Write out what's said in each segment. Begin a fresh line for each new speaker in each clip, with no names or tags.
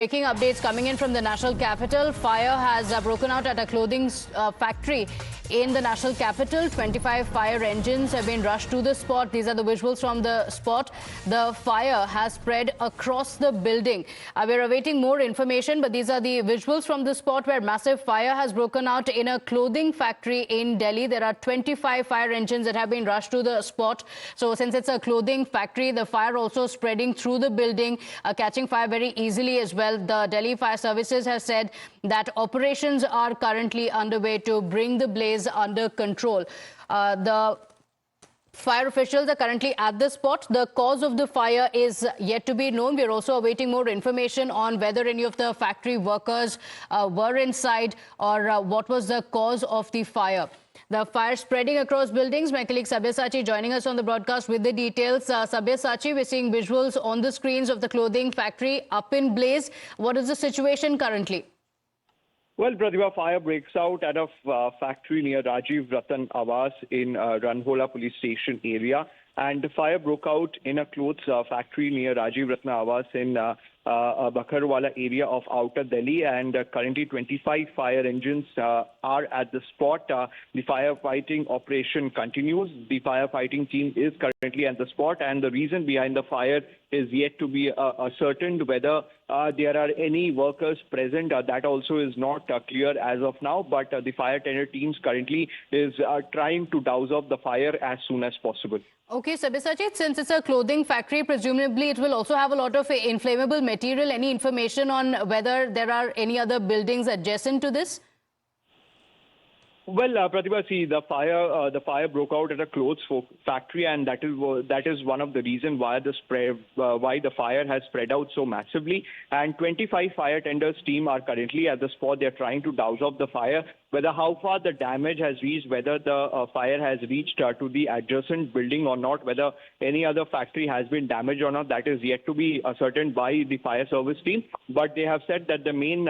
Breaking updates coming in from the national capital. Fire has broken out at a clothing factory in the national capital. 25 fire engines have been rushed to the spot. These are the visuals from the spot. The fire has spread across the building. We're awaiting more information, but these are the visuals from the spot where massive fire has broken out in a clothing factory in Delhi. There are 25 fire engines that have been rushed to the spot. So since it's a clothing factory, the fire also spreading through the building, catching fire very easily as well. The Delhi Fire Services has said that operations are currently underway to bring the blaze under control. The fire officials are currently at the spot. The cause of the fire is yet to be known. We're also awaiting more information on whether any of the factory workers were inside or what was the cause of the fire. The fire spreading across buildings. My colleague Sabyasachi joining us on the broadcast with the details. Sabyasachi, we're seeing visuals on the screens of the clothing factory up in blaze. What is the situation currently?
Well, Pratibha, fire breaks out at a factory near Rajiv Ratan Awas in Ranhola police station area. And the fire broke out in a clothes factory near Rajiv Ratan Awas in Bakharwala area of Outer Delhi, and currently 25 fire engines are at the spot. The firefighting operation continues. The firefighting team is currently at the spot, and the reason behind the fire is yet to be ascertained. Whether there are any workers present, that also is not clear as of now, but the fire tender teams currently is trying to douse off the fire as soon as possible.
Okay, Sabyasachi, since it's a clothing factory, presumably it will also have a lot of inflammable material. Any information on whether there are any other buildings adjacent to this?
Well, Pratibha, see, the fire broke out at a clothes factory, and that is one of the reasons why the fire has spread out so massively. And 25 fire tenders team are currently at the spot. They're trying to douse off the fire. Whether how far the damage has reached, whether the fire has reached to the adjacent building or not, whether any other factory has been damaged or not, that is yet to be ascertained by the fire service team. But they have said that the main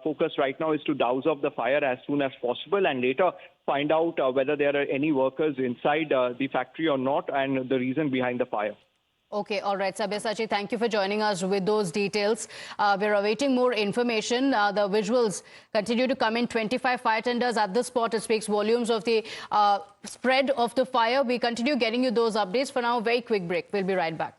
focus right now is to douse off the fire as soon as possible, and later find out whether there are any workers inside the factory or not, and the reason behind the fire.
Okay, all right. Sabyasachi, thank you for joining us with those details. We're awaiting more information. The visuals continue to come in. 25 fire tenders at the spot. It speaks volumes of the spread of the fire. We continue getting you those updates. For now, a very quick break. We'll be right back.